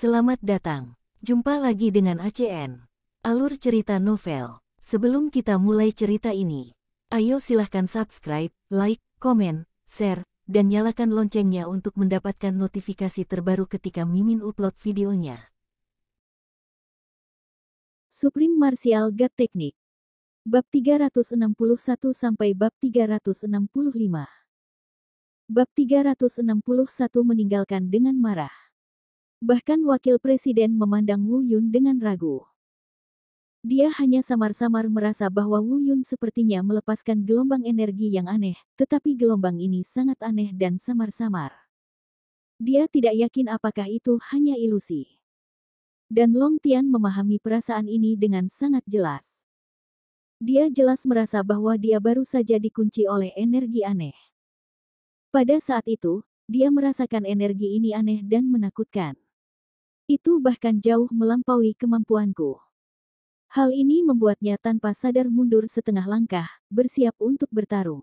Selamat datang. Jumpa lagi dengan ACN. Alur cerita novel. Sebelum kita mulai cerita ini, ayo silahkan subscribe, like, komen, share, dan nyalakan loncengnya untuk mendapatkan notifikasi terbaru ketika Mimin upload videonya. Supreme Martial God Technique. Bab 361 sampai bab 365. Bab 361 meninggalkan dengan marah. Bahkan wakil presiden memandang Wu Yun dengan ragu. Dia hanya samar-samar merasa bahwa Wu Yun sepertinya melepaskan gelombang energi yang aneh, tetapi gelombang ini sangat aneh dan samar-samar. Dia tidak yakin apakah itu hanya ilusi. Dan Long Tian memahami perasaan ini dengan sangat jelas. Dia jelas merasa bahwa dia baru saja dikunci oleh energi aneh. Pada saat itu, dia merasakan energi ini aneh dan menakutkan. Itu bahkan jauh melampaui kemampuanku. Hal ini membuatnya tanpa sadar mundur setengah langkah, bersiap untuk bertarung.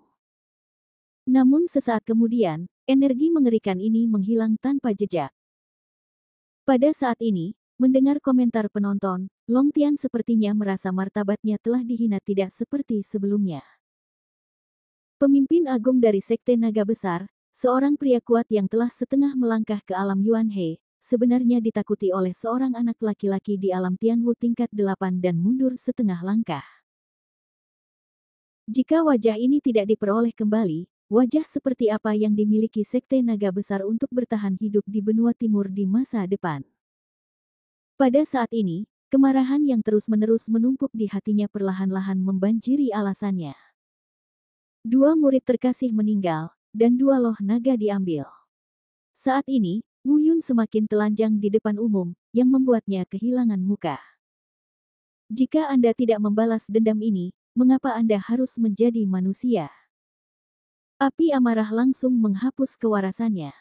Namun sesaat kemudian, energi mengerikan ini menghilang tanpa jejak. Pada saat ini, mendengar komentar penonton, Long Tian sepertinya merasa martabatnya telah dihina tidak seperti sebelumnya. Pemimpin agung dari Sekte Naga Besar, seorang pria kuat yang telah setengah melangkah ke alam Yuan He, sebenarnya ditakuti oleh seorang anak laki-laki di alam Tianwu tingkat 8 dan mundur setengah langkah. Jika wajah ini tidak diperoleh kembali, wajah seperti apa yang dimiliki Sekte Naga Besar untuk bertahan hidup di benua timur di masa depan? Pada saat ini, kemarahan yang terus-menerus menumpuk di hatinya perlahan-lahan membanjiri alasannya. 2 murid terkasih meninggal, dan 2 loh naga diambil. Saat ini, Wu Yun semakin telanjang di depan umum, yang membuatnya kehilangan muka. Jika Anda tidak membalas dendam ini, mengapa Anda harus menjadi manusia? Api amarah langsung menghapus kewarasannya.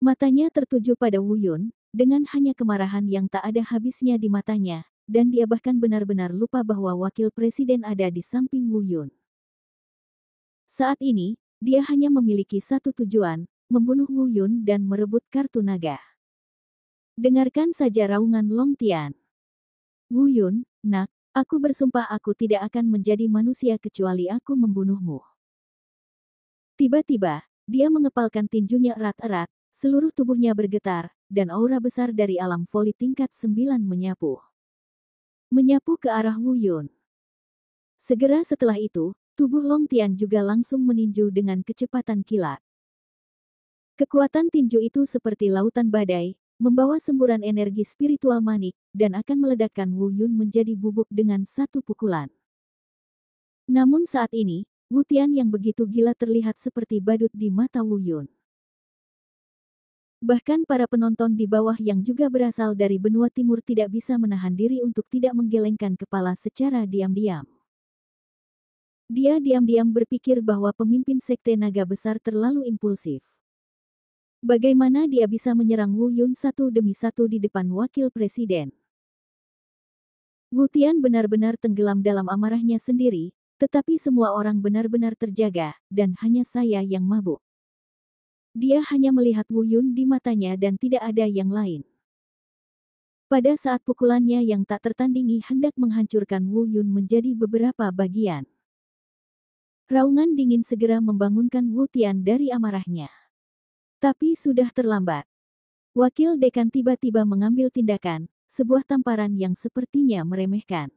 Matanya tertuju pada Wu Yun, dengan hanya kemarahan yang tak ada habisnya di matanya, dan dia bahkan benar-benar lupa bahwa wakil presiden ada di samping Wu Yun. Saat ini, dia hanya memiliki satu tujuan, membunuh Wu Yun dan merebut kartu naga. Dengarkan saja raungan Long Tian. Wu Yun, nak, aku bersumpah aku tidak akan menjadi manusia kecuali aku membunuhmu. Tiba-tiba, dia mengepalkan tinjunya erat-erat, seluruh tubuhnya bergetar, dan aura besar dari alam voli tingkat 9 menyapu. Menyapu ke arah Wu Yun. Segera setelah itu, tubuh Long Tian juga langsung meninju dengan kecepatan kilat. Kekuatan tinju itu seperti lautan badai, membawa semburan energi spiritual manik, dan akan meledakkan Wu Yun menjadi bubuk dengan satu pukulan. Namun saat ini, Wu Tian yang begitu gila terlihat seperti badut di mata Wu Yun. Bahkan para penonton di bawah yang juga berasal dari benua timur tidak bisa menahan diri untuk tidak menggelengkan kepala secara diam-diam. Dia diam-diam berpikir bahwa pemimpin Sekte Naga Besar terlalu impulsif. Bagaimana dia bisa menyerang Wu Yun satu demi satu di depan wakil presiden? Wu Tian benar-benar tenggelam dalam amarahnya sendiri, tetapi semua orang benar-benar terjaga, dan hanya saya yang mabuk. Dia hanya melihat Wu Yun di matanya dan tidak ada yang lain. Pada saat pukulannya yang tak tertandingi hendak menghancurkan Wu Yun menjadi beberapa bagian. Raungan dingin segera membangunkan Wu Tian dari amarahnya. Tapi sudah terlambat. Wakil dekan tiba-tiba mengambil tindakan, sebuah tamparan yang sepertinya meremehkan.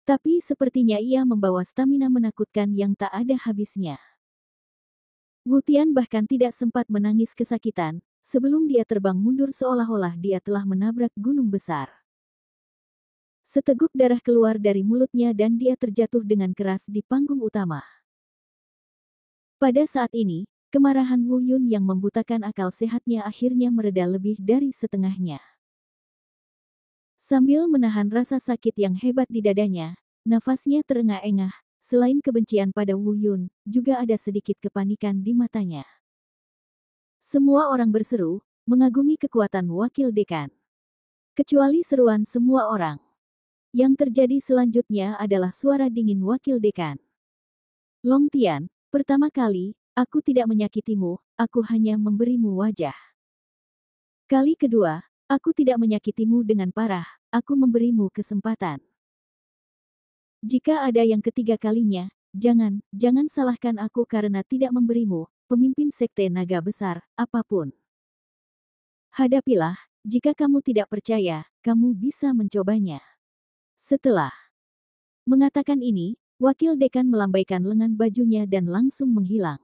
Tapi sepertinya ia membawa stamina menakutkan yang tak ada habisnya. Wu Tian bahkan tidak sempat menangis kesakitan, sebelum dia terbang mundur seolah-olah dia telah menabrak gunung besar. Seteguk darah keluar dari mulutnya dan dia terjatuh dengan keras di panggung utama. Pada saat ini, kemarahan Wu Yun yang membutakan akal sehatnya akhirnya mereda lebih dari setengahnya. Sambil menahan rasa sakit yang hebat di dadanya, nafasnya terengah-engah, selain kebencian pada Wu Yun, juga ada sedikit kepanikan di matanya. Semua orang berseru, mengagumi kekuatan wakil dekan. Kecuali seruan semua orang. Yang terjadi selanjutnya adalah suara dingin wakil dekan. Long Tian, pertama kali, aku tidak menyakitimu, aku hanya memberimu wajah. Kali kedua, aku tidak menyakitimu dengan parah, aku memberimu kesempatan. Jika ada yang ketiga kalinya, jangan salahkan aku karena tidak memberimu, pemimpin sekte naga besar, apapun. Hadapilah, jika kamu tidak percaya, kamu bisa mencobanya. Setelah mengatakan ini, wakil dekan melambaikan lengan bajunya dan langsung menghilang.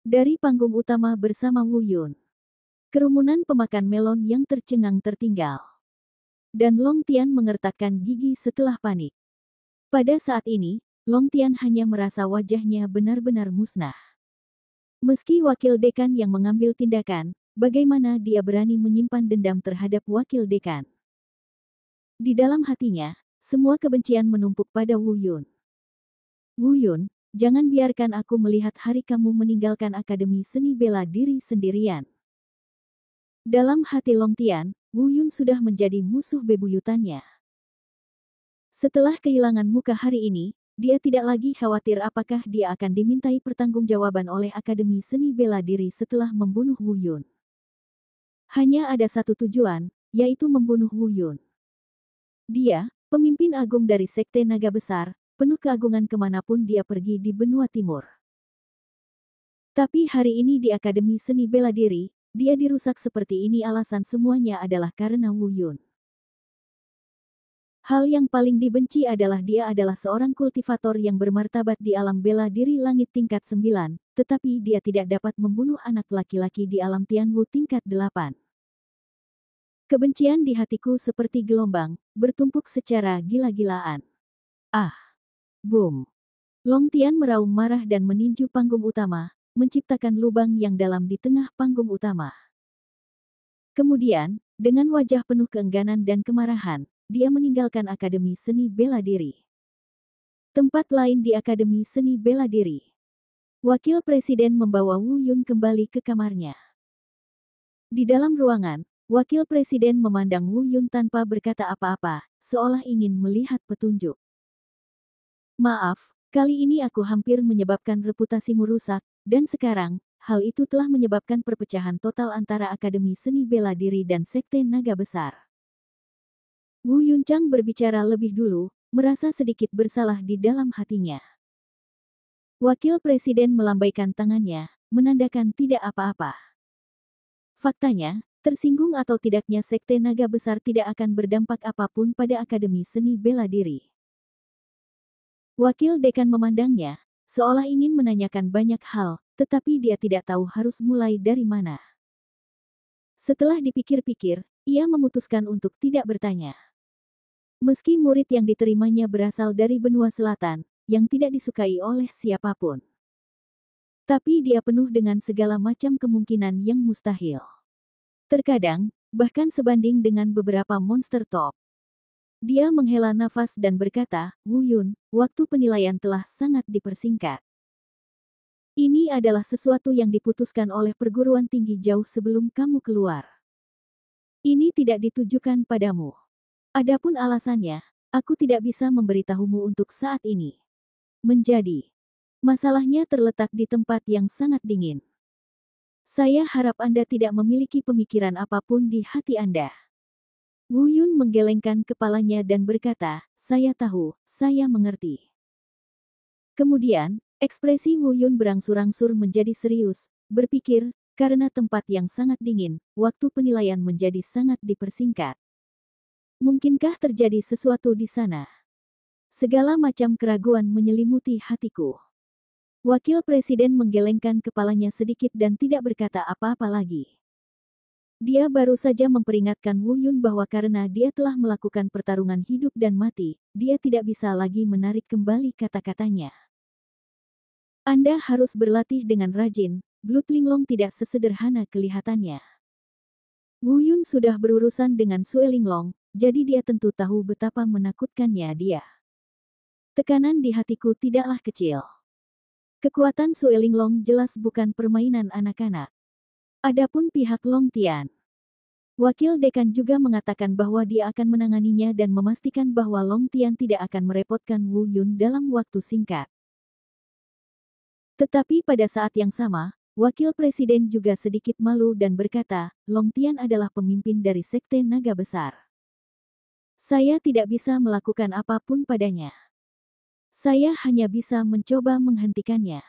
Dari panggung utama bersama Wu Yun, kerumunan pemakan melon yang tercengang tertinggal. Dan Long Tian mengertakkan gigi setelah panik. Pada saat ini, Long Tian hanya merasa wajahnya benar-benar musnah. Meski wakil dekan yang mengambil tindakan, bagaimana dia berani menyimpan dendam terhadap wakil dekan? Di dalam hatinya, semua kebencian menumpuk pada Wu Yun. Wu Yun, jangan biarkan aku melihat hari kamu meninggalkan Akademi Seni Bela Diri sendirian. Dalam hati Long Tian, Wu Yun sudah menjadi musuh bebuyutannya. Setelah kehilangan muka hari ini, dia tidak lagi khawatir apakah dia akan dimintai pertanggungjawaban oleh Akademi Seni Bela Diri setelah membunuh Wu Yun. Hanya ada satu tujuan, yaitu membunuh Wu Yun. Dia, pemimpin agung dari Sekte Naga Besar, penuh keagungan kemanapun dia pergi di benua timur. Tapi hari ini di Akademi Seni Bela Diri, dia dirusak seperti ini alasan semuanya adalah karena Wu Yun. Hal yang paling dibenci adalah dia adalah seorang kultivator yang bermartabat di alam bela diri langit tingkat 9, tetapi dia tidak dapat membunuh anak laki-laki di alam Tianwu tingkat 8. Kebencian di hatiku seperti gelombang, bertumpuk secara gila-gilaan. Ah! Boom! Long Tian meraung marah dan meninju panggung utama, menciptakan lubang yang dalam di tengah panggung utama. Kemudian, dengan wajah penuh keengganan dan kemarahan, dia meninggalkan Akademi Seni Bela Diri. Tempat lain di Akademi Seni Bela Diri. Wakil Presiden membawa Wu Yun kembali ke kamarnya. Di dalam ruangan, Wakil Presiden memandang Wu Yun tanpa berkata apa-apa, seolah ingin melihat petunjuk. Maaf, kali ini aku hampir menyebabkan reputasimu rusak, dan sekarang, hal itu telah menyebabkan perpecahan total antara Akademi Seni Bela Diri dan Sekte Naga Besar. Wu Yuncang berbicara lebih dulu, merasa sedikit bersalah di dalam hatinya. Wakil Presiden melambaikan tangannya, menandakan tidak apa-apa. Faktanya, tersinggung atau tidaknya Sekte Naga Besar tidak akan berdampak apapun pada Akademi Seni Bela Diri. Wakil dekan memandangnya, seolah ingin menanyakan banyak hal, tetapi dia tidak tahu harus mulai dari mana. Setelah dipikir-pikir, ia memutuskan untuk tidak bertanya. Meski murid yang diterimanya berasal dari benua selatan, yang tidak disukai oleh siapapun. Tapi dia penuh dengan segala macam kemungkinan yang mustahil. Terkadang, bahkan sebanding dengan beberapa monster top. Dia menghela nafas dan berkata, Wu Yun, waktu penilaian telah sangat dipersingkat. Ini adalah sesuatu yang diputuskan oleh perguruan tinggi jauh sebelum kamu keluar. Ini tidak ditujukan padamu. Adapun alasannya, aku tidak bisa memberitahumu untuk saat ini. Menjadi. Masalahnya terletak di tempat yang sangat dingin. Saya harap Anda tidak memiliki pemikiran apapun di hati Anda. Wu Yun menggelengkan kepalanya dan berkata, saya tahu, saya mengerti. Kemudian, ekspresi Wu Yun berangsur-angsur menjadi serius, berpikir, karena tempat yang sangat dingin, waktu penilaian menjadi sangat dipersingkat. Mungkinkah terjadi sesuatu di sana? Segala macam keraguan menyelimuti hatiku. Wakil Presiden menggelengkan kepalanya sedikit dan tidak berkata apa-apa lagi. Dia baru saja memperingatkan Wu Yun bahwa karena dia telah melakukan pertarungan hidup dan mati, dia tidak bisa lagi menarik kembali kata-katanya. Anda harus berlatih dengan rajin, Blood Linglong tidak sesederhana kelihatannya. Wu Yun sudah berurusan dengan Sue Linglong, jadi dia tentu tahu betapa menakutkannya dia. Tekanan di hatiku tidaklah kecil. Kekuatan Sue Linglong jelas bukan permainan anak-anak. Adapun pihak Long Tian, wakil dekan juga mengatakan bahwa dia akan menanganinya dan memastikan bahwa Long Tian tidak akan merepotkan Wu Yun dalam waktu singkat. Tetapi pada saat yang sama, Wakil Presiden juga sedikit malu dan berkata, Long Tian adalah pemimpin dari Sekte Naga Besar. Saya tidak bisa melakukan apapun padanya. Saya hanya bisa mencoba menghentikannya.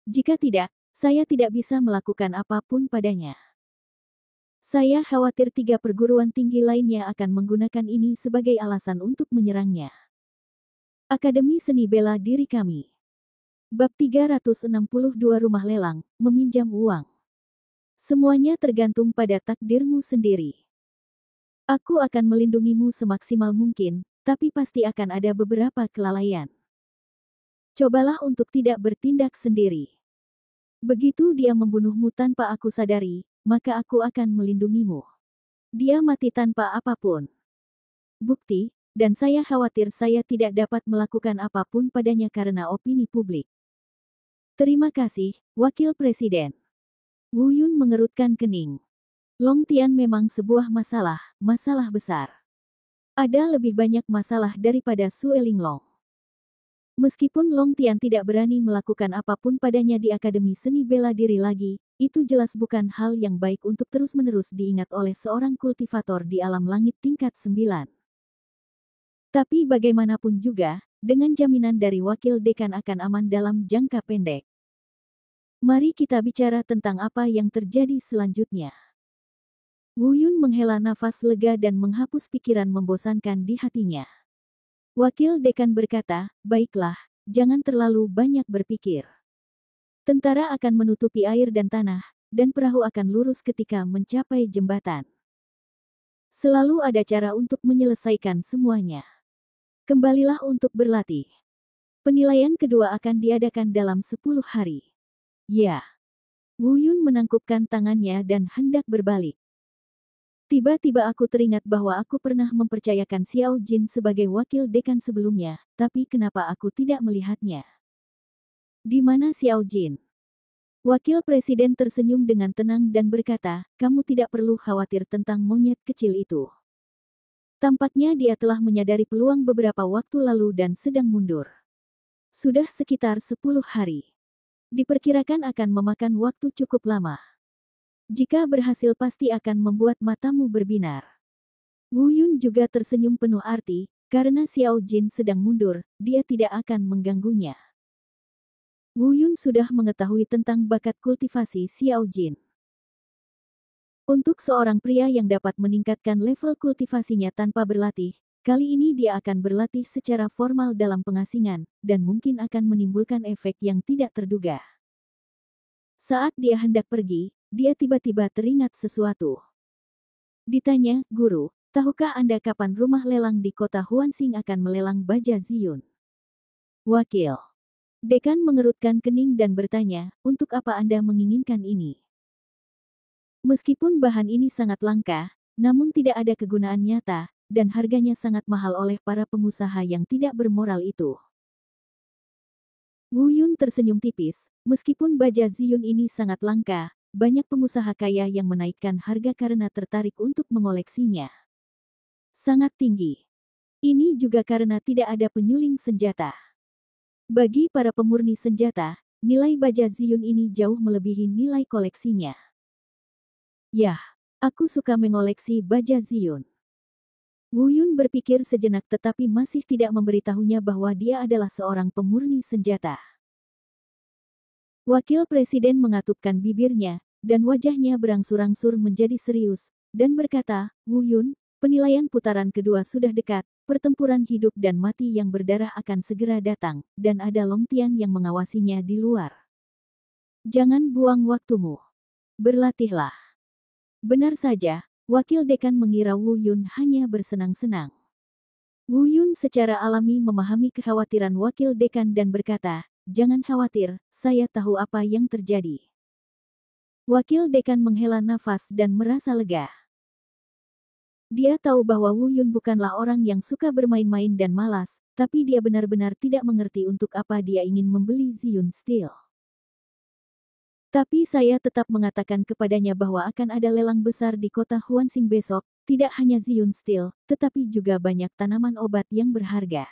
Jika tidak, saya tidak bisa melakukan apapun padanya. Saya khawatir 3 perguruan tinggi lainnya akan menggunakan ini sebagai alasan untuk menyerangnya. Akademi Seni Bela Diri kami. Bab 362 Rumah Lelang, meminjam uang. Semuanya tergantung pada takdirmu sendiri. Aku akan melindungimu semaksimal mungkin, tapi pasti akan ada beberapa kelalaian. Cobalah untuk tidak bertindak sendiri. Begitu dia membunuhmu tanpa aku sadari, maka aku akan melindungimu. Dia mati tanpa apapun bukti, dan saya khawatir saya tidak dapat melakukan apapun padanya karena opini publik. Terima kasih, Wakil Presiden. Wu Yun mengerutkan kening. Long Tian memang sebuah masalah besar. Ada lebih banyak masalah daripada Su Elinglong. Meskipun Long Tian tidak berani melakukan apapun padanya di Akademi Seni Bela Diri lagi, itu jelas bukan hal yang baik untuk terus-menerus diingat oleh seorang kultivator di alam langit tingkat 9. Tapi bagaimanapun juga, dengan jaminan dari wakil dekan akan aman dalam jangka pendek. Mari kita bicara tentang apa yang terjadi selanjutnya. Wu Yun menghela nafas lega dan menghapus pikiran membosankan di hatinya. Wakil dekan berkata, baiklah, jangan terlalu banyak berpikir. Tentara akan menutupi air dan tanah, dan perahu akan lurus ketika mencapai jembatan. Selalu ada cara untuk menyelesaikan semuanya. Kembalilah untuk berlatih. Penilaian kedua akan diadakan dalam 10 hari. Ya. Wu Yun menangkupkan tangannya dan hendak berbalik. Tiba-tiba aku teringat bahwa aku pernah mempercayakan Xiao Jin sebagai wakil dekan sebelumnya, tapi kenapa aku tidak melihatnya? Di mana Xiao Jin? Wakil Presiden tersenyum dengan tenang dan berkata, kamu tidak perlu khawatir tentang monyet kecil itu. Tampaknya dia telah menyadari peluang beberapa waktu lalu dan sedang mundur. Sudah sekitar 10 hari. Diperkirakan akan memakan waktu cukup lama. Jika berhasil pasti akan membuat matamu berbinar. Wu Yun juga tersenyum penuh arti, karena Xiao Jin sedang mundur, dia tidak akan mengganggunya. Wu Yun sudah mengetahui tentang bakat kultivasi Xiao Jin. Untuk seorang pria yang dapat meningkatkan level kultivasinya tanpa berlatih, kali ini dia akan berlatih secara formal dalam pengasingan, dan mungkin akan menimbulkan efek yang tidak terduga. Saat dia hendak pergi, dia tiba-tiba teringat sesuatu. Ditanya, Guru, tahukah Anda kapan rumah lelang di kota Huansing akan melelang baja Ziyun? Wakil dekan mengerutkan kening dan bertanya, untuk apa Anda menginginkan ini? Meskipun bahan ini sangat langka, namun tidak ada kegunaan nyata, dan harganya sangat mahal oleh para pengusaha yang tidak bermoral itu. Wu Yun tersenyum tipis, meskipun baja Ziyun ini sangat langka, banyak pengusaha kaya yang menaikkan harga karena tertarik untuk mengoleksinya. Sangat tinggi. Ini juga karena tidak ada penyuling senjata. Bagi para pemurni senjata, nilai baja Ziyun ini jauh melebihi nilai koleksinya. Yah, aku suka mengoleksi baja Ziyun. Wu Yun berpikir sejenak tetapi masih tidak memberitahunya bahwa dia adalah seorang pemurni senjata. Wakil Presiden mengatupkan bibirnya, dan wajahnya berangsur-angsur menjadi serius, dan berkata, Wu Yun, penilaian putaran kedua sudah dekat, pertempuran hidup dan mati yang berdarah akan segera datang, dan ada Long Tian yang mengawasinya di luar. Jangan buang waktumu. Berlatihlah. Benar saja, wakil dekan mengira Wu Yun hanya bersenang-senang. Wu Yun secara alami memahami kekhawatiran wakil dekan dan berkata, jangan khawatir, saya tahu apa yang terjadi. Wakil dekan menghela nafas dan merasa lega. Dia tahu bahwa Wu Yun bukanlah orang yang suka bermain-main dan malas, tapi dia benar-benar tidak mengerti untuk apa dia ingin membeli Ziyun Steel. Tapi saya tetap mengatakan kepadanya bahwa akan ada lelang besar di kota Huansing besok, tidak hanya Ziyun Steel, tetapi juga banyak tanaman obat yang berharga.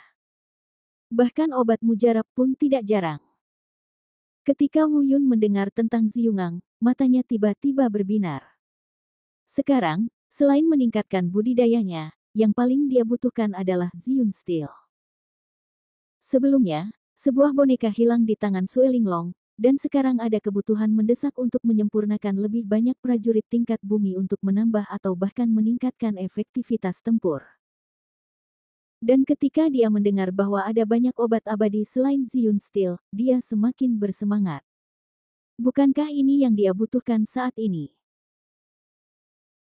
Bahkan obat mujarab pun tidak jarang. Ketika Wu Yun mendengar tentang Ziyungang, matanya tiba-tiba berbinar. Sekarang, selain meningkatkan budidayanya, yang paling dia butuhkan adalah Ziyun Steel. Sebelumnya, sebuah boneka hilang di tangan Sue Linglong, dan sekarang ada kebutuhan mendesak untuk menyempurnakan lebih banyak prajurit tingkat bumi untuk menambah atau bahkan meningkatkan efektivitas tempur. Dan ketika dia mendengar bahwa ada banyak obat abadi selain Ziyun Steel, dia semakin bersemangat. Bukankah ini yang dia butuhkan saat ini?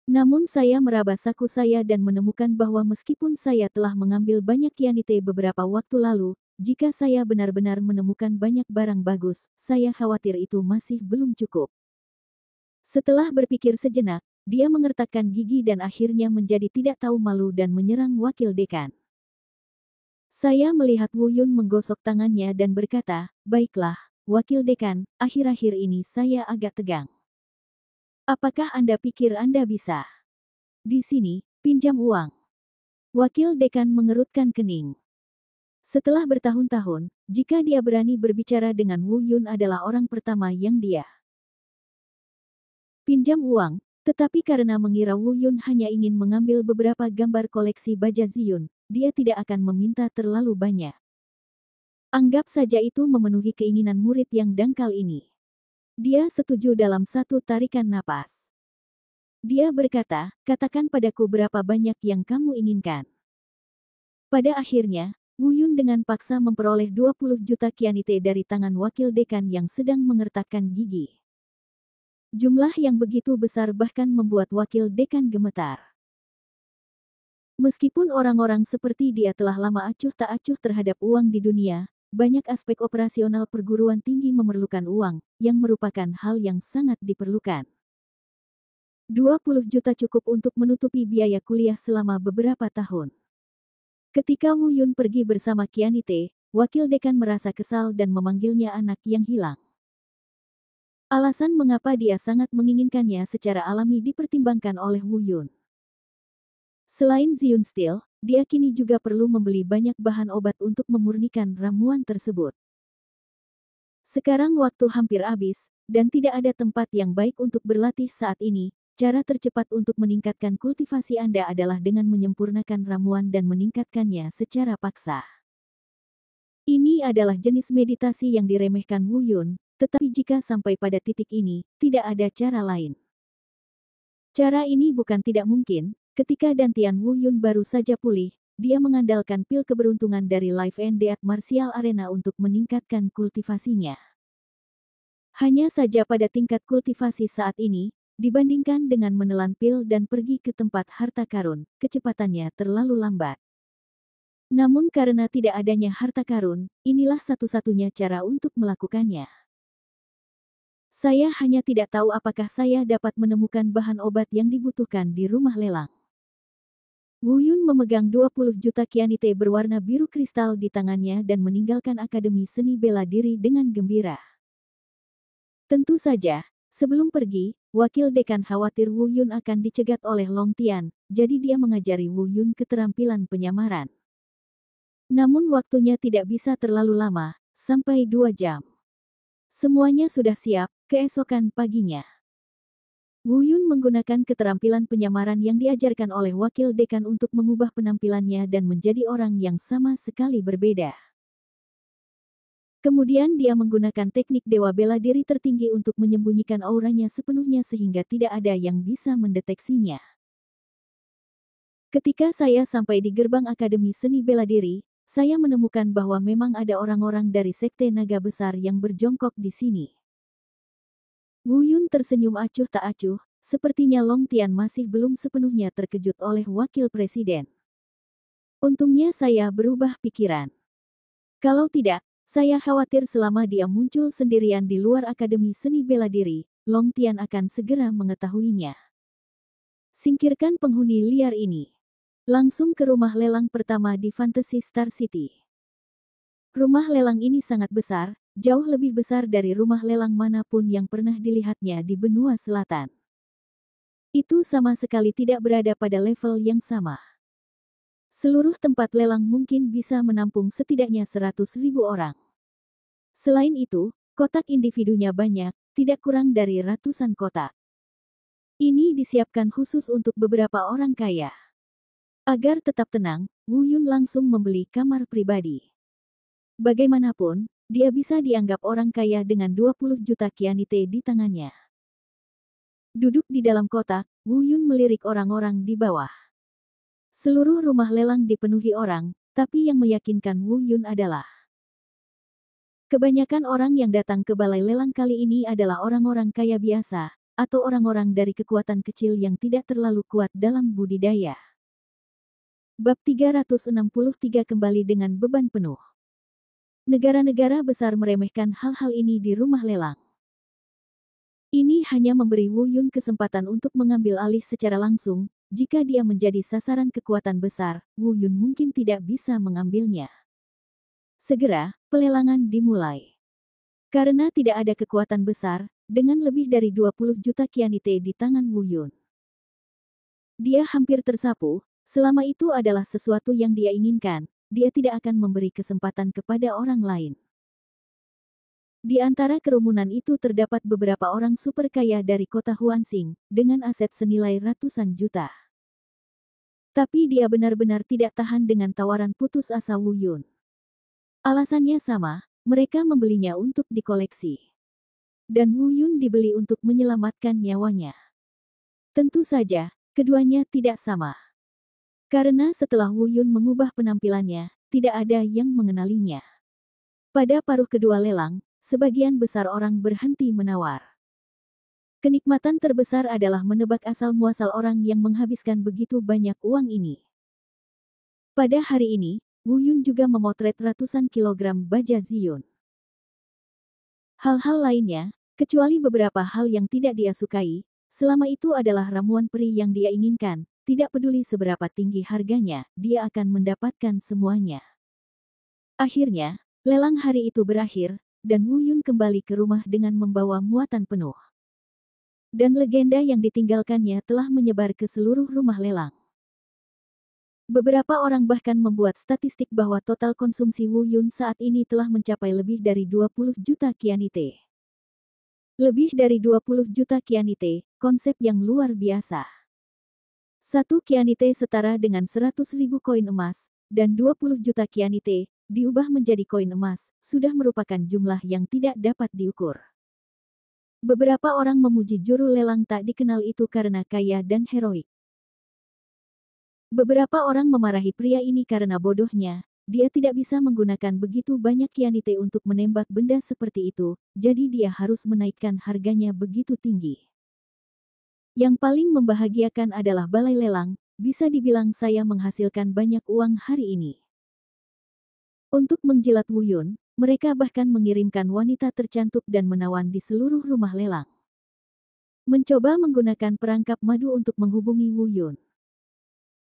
Namun saya meraba saku saya dan menemukan bahwa meskipun saya telah mengambil banyak Kianite beberapa waktu lalu, jika saya benar-benar menemukan banyak barang bagus, saya khawatir itu masih belum cukup. Setelah berpikir sejenak, dia mengertakkan gigi dan akhirnya menjadi tidak tahu malu dan menyerang wakil dekan. Saya melihat Wu Yun menggosok tangannya dan berkata, "Baiklah, wakil dekan, akhir-akhir ini saya agak tegang. Apakah Anda pikir Anda bisa? Di sini, pinjam uang." Wakil dekan mengerutkan kening. Setelah bertahun-tahun, jika dia berani berbicara dengan Wu Yun adalah orang pertama yang dia pinjam uang, tetapi karena mengira Wu Yun hanya ingin mengambil beberapa gambar koleksi baja Ziyun, dia tidak akan meminta terlalu banyak. Anggap saja itu memenuhi keinginan murid yang dangkal ini. Dia setuju dalam satu tarikan napas. Dia berkata, "Katakan padaku berapa banyak yang kamu inginkan." Pada akhirnya, Wu Yun dengan paksa memperoleh 20 juta Kianite dari tangan wakil dekan yang sedang mengertakkan gigi. Jumlah yang begitu besar bahkan membuat wakil dekan gemetar. Meskipun orang-orang seperti dia telah lama acuh tak acuh terhadap uang di dunia, banyak aspek operasional perguruan tinggi memerlukan uang, yang merupakan hal yang sangat diperlukan. 20 juta cukup untuk menutupi biaya kuliah selama beberapa tahun. Ketika Wu Yun pergi bersama Kianite, wakil dekan merasa kesal dan memanggilnya anak yang hilang. Alasan mengapa dia sangat menginginkannya secara alami dipertimbangkan oleh Wu Yun. Selain Ziyun Steel, dia kini juga perlu membeli banyak bahan obat untuk memurnikan ramuan tersebut. Sekarang waktu hampir habis, dan tidak ada tempat yang baik untuk berlatih saat ini. Cara tercepat untuk meningkatkan kultivasi Anda adalah dengan menyempurnakan ramuan dan meningkatkannya secara paksa. Ini adalah jenis meditasi yang diremehkan Wu Yun, tetapi jika sampai pada titik ini, tidak ada cara lain. Cara ini bukan tidak mungkin. Ketika Dantian Wu Yun baru saja pulih, dia mengandalkan pil keberuntungan dari Life and Death Martial Arena untuk meningkatkan kultivasinya. Hanya saja pada tingkat kultivasi saat ini, dibandingkan dengan menelan pil dan pergi ke tempat harta karun, kecepatannya terlalu lambat. Namun karena tidak adanya harta karun, inilah satu-satunya cara untuk melakukannya. Saya hanya tidak tahu apakah saya dapat menemukan bahan obat yang dibutuhkan di rumah lelang. Wu Yun memegang 20 juta Kianite berwarna biru kristal di tangannya dan meninggalkan Akademi Seni Bela Diri dengan gembira. Tentu saja, sebelum pergi, wakil dekan khawatir Wu Yun akan dicegat oleh Long Tian, jadi dia mengajari Wu Yun keterampilan penyamaran. Namun waktunya tidak bisa terlalu lama, sampai 2 jam. Semuanya sudah siap, keesokan paginya. Wu Yun menggunakan keterampilan penyamaran yang diajarkan oleh wakil dekan untuk mengubah penampilannya dan menjadi orang yang sama sekali berbeda. Kemudian dia menggunakan teknik Dewa Bela Diri tertinggi untuk menyembunyikan auranya sepenuhnya sehingga tidak ada yang bisa mendeteksinya. Ketika saya sampai di gerbang Akademi Seni Bela Diri, saya menemukan bahwa memang ada orang-orang dari Sekte Naga Besar yang berjongkok di sini. Wu Yun tersenyum acuh tak acuh, sepertinya Long Tian masih belum sepenuhnya terkejut oleh wakil presiden. Untungnya saya berubah pikiran. Kalau tidak, saya khawatir selama dia muncul sendirian di luar Akademi Seni Bela Diri, Long Tian akan segera mengetahuinya. Singkirkan penghuni liar ini. Langsung ke rumah lelang pertama di Fantasy Star City. Rumah lelang ini sangat besar, jauh lebih besar dari rumah lelang manapun yang pernah dilihatnya di benua selatan. Itu sama sekali tidak berada pada level yang sama. Seluruh tempat lelang mungkin bisa menampung setidaknya 100.000 orang. Selain itu, Kotak individunya banyak, tidak kurang dari ratusan kotak. Ini disiapkan khusus untuk beberapa orang kaya. Agar tetap tenang, Wu Yun langsung membeli kamar pribadi. Bagaimanapun, dia bisa dianggap orang kaya dengan 20 juta kianite di tangannya. Duduk di dalam kotak, Wu Yun melirik orang-orang di bawah. Seluruh rumah lelang dipenuhi orang, tapi yang meyakinkan Wu Yun adalah kebanyakan orang yang datang ke balai lelang kali ini adalah orang-orang kaya biasa, atau orang-orang dari kekuatan kecil yang tidak terlalu kuat dalam budidaya. Bab 363 kembali dengan beban penuh. Negara-negara besar meremehkan hal-hal ini di rumah lelang. Ini hanya memberi Wu Yun kesempatan untuk mengambil alih secara langsung. Jika dia menjadi sasaran kekuatan besar, Wu Yun mungkin tidak bisa mengambilnya. Segera, pelelangan dimulai. Karena tidak ada kekuatan besar, dengan lebih dari 20 juta kianite di tangan Wu Yun, dia hampir tersapu. Selama itu adalah sesuatu yang dia inginkan, dia tidak akan memberi kesempatan kepada orang lain. Di antara kerumunan itu terdapat beberapa orang super kaya dari kota Huansing, dengan aset senilai ratusan juta. Tapi dia benar-benar tidak tahan dengan tawaran putus asa Wu Yun. Alasannya sama, mereka membelinya untuk dikoleksi. Dan Wu Yun dibeli untuk menyelamatkan nyawanya. Tentu saja, keduanya tidak sama. Karena setelah Wu Yun mengubah penampilannya, tidak ada yang mengenalinya. Pada paruh kedua lelang, sebagian besar orang berhenti menawar. Kenikmatan terbesar adalah menebak asal-muasal orang yang menghabiskan begitu banyak uang ini. Pada hari ini, Wu Yun juga memotret ratusan kilogram baja Ziyun. Hal-hal lainnya, kecuali beberapa hal yang tidak dia sukai, selama itu adalah ramuan peri yang dia inginkan, tidak peduli seberapa tinggi harganya, dia akan mendapatkan semuanya. Akhirnya, lelang hari itu berakhir, dan Wu Yun kembali ke rumah dengan membawa muatan penuh. Dan legenda yang ditinggalkannya telah menyebar ke seluruh rumah lelang. Beberapa orang bahkan membuat statistik bahwa total konsumsi Wu Yun saat ini telah mencapai lebih dari 20 juta kianite. Lebih dari 20 juta kianite, konsep yang luar biasa. 1 kianite setara dengan 100.000 koin emas, dan 20 juta kianite, diubah menjadi koin emas, sudah merupakan jumlah yang tidak dapat diukur. Beberapa orang memuji juru lelang tak dikenal itu karena kaya dan heroik. Beberapa orang memarahi pria ini karena bodohnya, dia tidak bisa menggunakan begitu banyak kianite untuk menembak benda seperti itu, jadi dia harus menaikkan harganya begitu tinggi. Yang paling membahagiakan adalah balai lelang, bisa dibilang saya menghasilkan banyak uang hari ini. Untuk menjilat Wu Yun, mereka bahkan mengirimkan wanita tercantik dan menawan di seluruh rumah lelang. Mencoba menggunakan perangkap madu untuk menghubungi Wu Yun.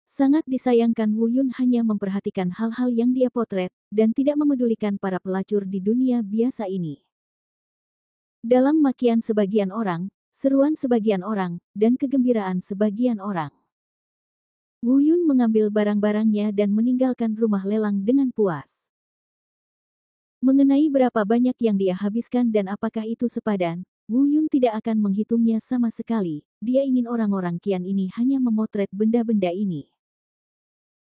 Sangat disayangkan Wu Yun hanya memperhatikan hal-hal yang dia potret, dan tidak memedulikan para pelacur di dunia biasa ini. Dalam makian sebagian orang, seruan sebagian orang, dan kegembiraan sebagian orang, Wu Yun mengambil barang-barangnya dan meninggalkan rumah lelang dengan puas. Mengenai berapa banyak yang dia habiskan dan apakah itu sepadan, Wu Yun tidak akan menghitungnya sama sekali, dia ingin orang-orang kian ini hanya memotret benda-benda ini.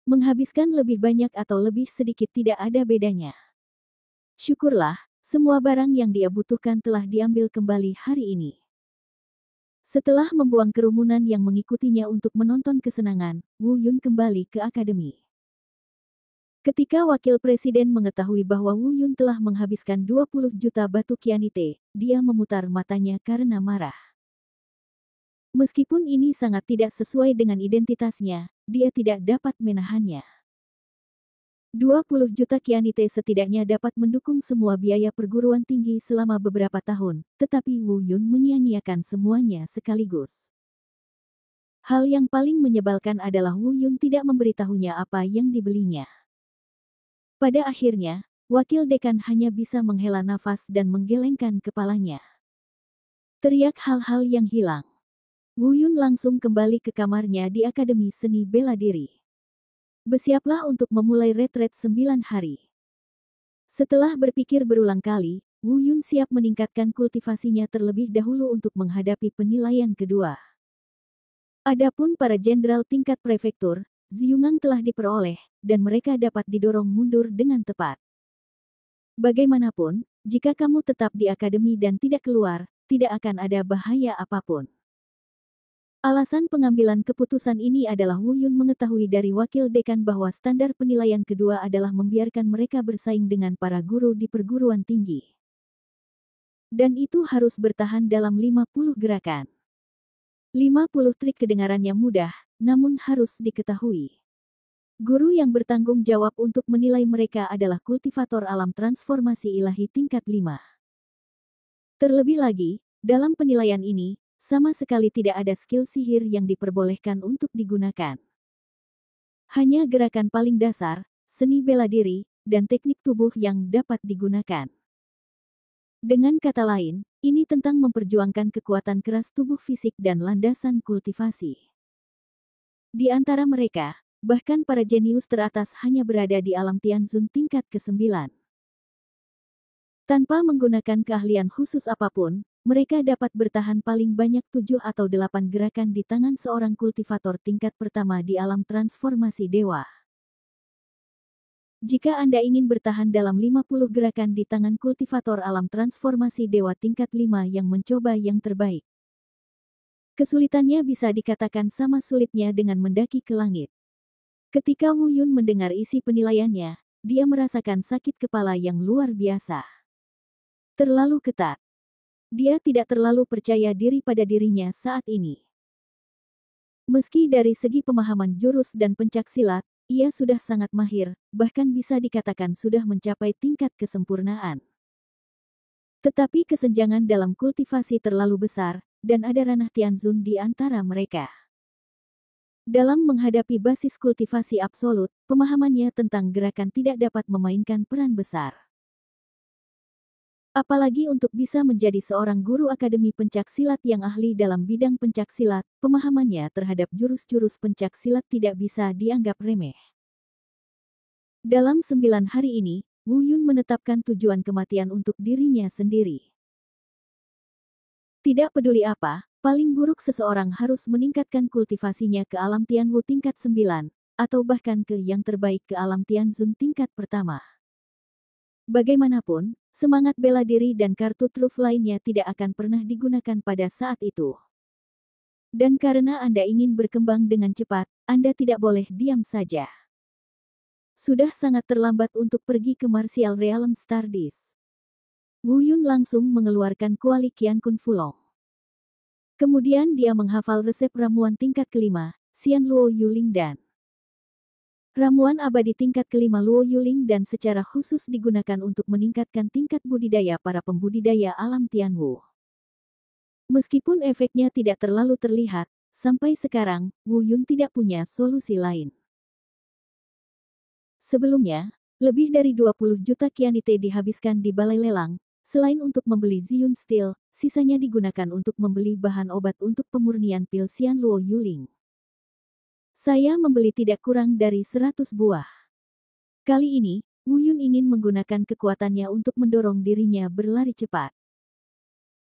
Menghabiskan lebih banyak atau lebih sedikit tidak ada bedanya. Syukurlah, semua barang yang dia butuhkan telah diambil kembali hari ini. Setelah membuang kerumunan yang mengikutinya untuk menonton kesenangan, Wu Yun kembali ke akademi. Ketika wakil presiden mengetahui bahwa Wu Yun telah menghabiskan 20 juta batu kianite, dia memutar matanya karena marah. Meskipun ini sangat tidak sesuai dengan identitasnya, dia tidak dapat menahannya. 20 juta kianite setidaknya dapat mendukung semua biaya perguruan tinggi selama beberapa tahun, tetapi Wu Yun menyia-nyiakan semuanya sekaligus. Hal yang paling menyebalkan adalah Wu Yun tidak memberitahunya apa yang dibelinya. Pada akhirnya, wakil dekan hanya bisa menghela nafas dan menggelengkan kepalanya. Teriak hal-hal yang hilang. Wu Yun langsung kembali ke kamarnya di Akademi Seni Bela Diri. Bersiaplah untuk memulai retret 9 hari. Setelah berpikir berulang kali, Wu Yun siap meningkatkan kultivasinya terlebih dahulu untuk menghadapi penilaian kedua. Adapun para jenderal tingkat prefektur, Ziyungang telah diperoleh, dan mereka dapat didorong mundur dengan tepat. Bagaimanapun, jika kamu tetap di akademi dan tidak keluar, tidak akan ada bahaya apapun. Alasan pengambilan keputusan ini adalah Wu Yun mengetahui dari wakil dekan bahwa standar penilaian kedua adalah membiarkan mereka bersaing dengan para guru di perguruan tinggi. Dan itu harus bertahan dalam 50 gerakan. 50 trik kedengarannya mudah, namun harus diketahui. Guru yang bertanggung jawab untuk menilai mereka adalah kultivator alam transformasi ilahi tingkat 5. Terlebih lagi, dalam penilaian ini, sama sekali tidak ada skill sihir yang diperbolehkan untuk digunakan. Hanya gerakan paling dasar, seni bela diri, dan teknik tubuh yang dapat digunakan. Dengan kata lain, ini tentang memperjuangkan kekuatan keras tubuh fisik dan landasan kultivasi. Di antara mereka, bahkan para jenius teratas hanya berada di alam Tianzun tingkat ke-9. Tanpa menggunakan keahlian khusus apapun, mereka dapat bertahan paling banyak 7 atau 8 gerakan di tangan seorang kultivator tingkat pertama di alam transformasi dewa. Jika Anda ingin bertahan dalam 50 gerakan di tangan kultivator alam transformasi dewa tingkat 5 yang mencoba yang terbaik, kesulitannya bisa dikatakan sama sulitnya dengan mendaki ke langit. Ketika Wu Yun mendengar isi penilaiannya, dia merasakan sakit kepala yang luar biasa. Terlalu ketat. Dia tidak terlalu percaya diri pada dirinya saat ini. Meski dari segi pemahaman jurus dan pencaksilat, ia sudah sangat mahir, bahkan bisa dikatakan sudah mencapai tingkat kesempurnaan. Tetapi kesenjangan dalam kultivasi terlalu besar, dan ada ranah Tianzun di antara mereka. Dalam menghadapi basis kultivasi absolut, pemahamannya tentang gerakan tidak dapat memainkan peran besar. Apalagi untuk bisa menjadi seorang guru akademi pencaksilat yang ahli dalam bidang pencaksilat, pemahamannya terhadap jurus-jurus pencaksilat tidak bisa dianggap remeh. Dalam 9 hari ini, Wu Yun menetapkan tujuan kematian untuk dirinya sendiri. Tidak peduli apa, paling buruk seseorang harus meningkatkan kultivasinya ke alam Tianwu tingkat 9, atau bahkan ke yang terbaik ke alam Tianzun tingkat pertama. Bagaimanapun, semangat bela diri dan kartu truf lainnya tidak akan pernah digunakan pada saat itu. Dan karena Anda ingin berkembang dengan cepat, Anda tidak boleh diam saja. Sudah sangat terlambat untuk pergi ke Martial Realm Stardust. Wu Yun langsung mengeluarkan kuali Qiankun Fulong. Kemudian dia menghafal resep ramuan tingkat kelima, Xian Luo Yuling dan ramuan abadi tingkat kelima Luo Yuling dan secara khusus digunakan untuk meningkatkan tingkat budidaya para pembudidaya alam Tianwu. Meskipun efeknya tidak terlalu terlihat, sampai sekarang, Wu Yun tidak punya solusi lain. Sebelumnya, lebih dari 20 juta Qianite dihabiskan di balai lelang, selain untuk membeli Ziyun Steel, sisanya digunakan untuk membeli bahan obat untuk pemurnian pil Xian Luo Yuling. Saya membeli tidak kurang dari 100 buah. Kali ini, Wu Yun ingin menggunakan kekuatannya untuk mendorong dirinya berlari cepat.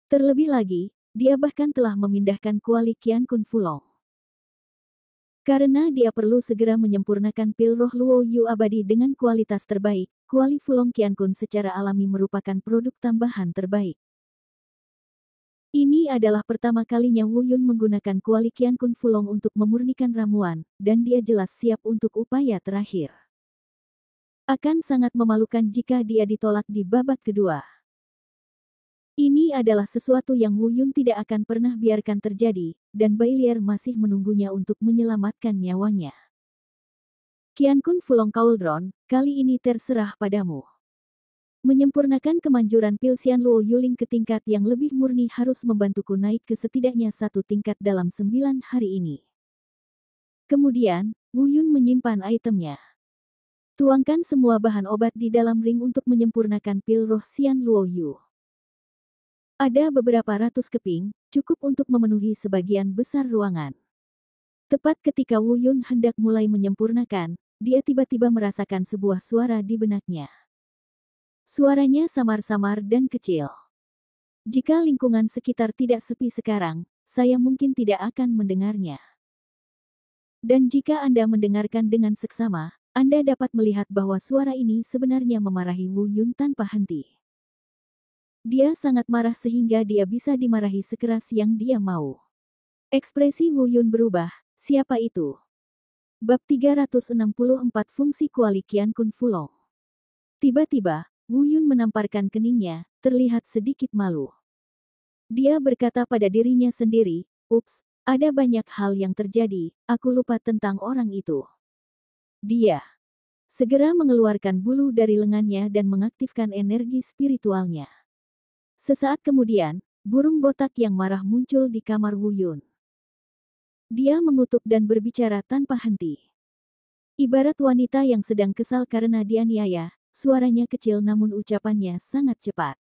Terlebih lagi, dia bahkan telah memindahkan kuali Qiankun Fulong. Karena dia perlu segera menyempurnakan pil roh Luo Yu abadi dengan kualitas terbaik, kuali Fulong Qiankun secara alami merupakan produk tambahan terbaik. Ini adalah pertama kalinya Wu Yun menggunakan kuali Qiankun Fulong untuk memurnikan ramuan, dan dia jelas siap untuk upaya terakhir. Akan sangat memalukan jika dia ditolak di babak kedua. Ini adalah sesuatu yang Wu Yun tidak akan pernah biarkan terjadi, dan Bailier masih menunggunya untuk menyelamatkan nyawanya. Qiankun Fulong Cauldron, kali ini terserah padamu. Menyempurnakan kemanjuran pil Xian Luo Yuling ke tingkat yang lebih murni harus membantuku naik ke setidaknya 1 tingkat dalam 9 hari ini. Kemudian, Wu Yun menyimpan itemnya. Tuangkan semua bahan obat di dalam ring untuk menyempurnakan pil roh Xian Luo Yu. Ada beberapa ratus keping, cukup untuk memenuhi sebagian besar ruangan. Tepat ketika Wu Yun hendak mulai menyempurnakan, dia tiba-tiba merasakan sebuah suara di benaknya. Suaranya samar-samar dan kecil. Jika lingkungan sekitar tidak sepi sekarang, saya mungkin tidak akan mendengarnya. Dan jika Anda mendengarkan dengan seksama, Anda dapat melihat bahwa suara ini sebenarnya memarahi Wu Yun tanpa henti. Dia sangat marah sehingga dia bisa dimarahi sekeras yang dia mau. Ekspresi Wu Yun berubah. Siapa itu? Bab 364 Fungsi Kuali Qian Kun Fulong. Tiba-tiba, Wu Yun menamparkan keningnya, terlihat sedikit malu. Dia berkata pada dirinya sendiri, "Ups, ada banyak hal yang terjadi, aku lupa tentang orang itu." Dia segera mengeluarkan bulu dari lengannya dan mengaktifkan energi spiritualnya. Sesaat kemudian, burung botak yang marah muncul di kamar Wu Yun. Dia mengutuk dan berbicara tanpa henti. Ibarat wanita yang sedang kesal karena dianiaya, suaranya kecil namun ucapannya sangat cepat.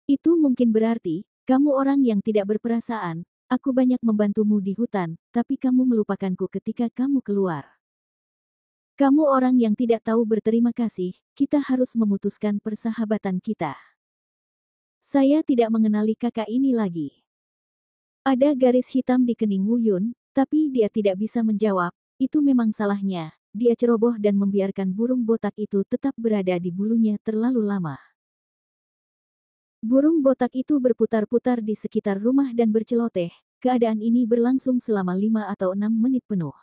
Itu mungkin berarti, kamu orang yang tidak berperasaan, aku banyak membantumu di hutan, tapi kamu melupakanku ketika kamu keluar. Kamu orang yang tidak tahu berterima kasih, kita harus memutuskan persahabatan kita. Saya tidak mengenali kakak ini lagi. Ada garis hitam di kening Wu Yun, tapi dia tidak bisa menjawab, itu memang salahnya. Dia ceroboh dan membiarkan burung botak itu tetap berada di bulunya terlalu lama. Burung botak itu berputar-putar di sekitar rumah dan berceloteh. Keadaan ini berlangsung selama 5 atau 6 menit penuh.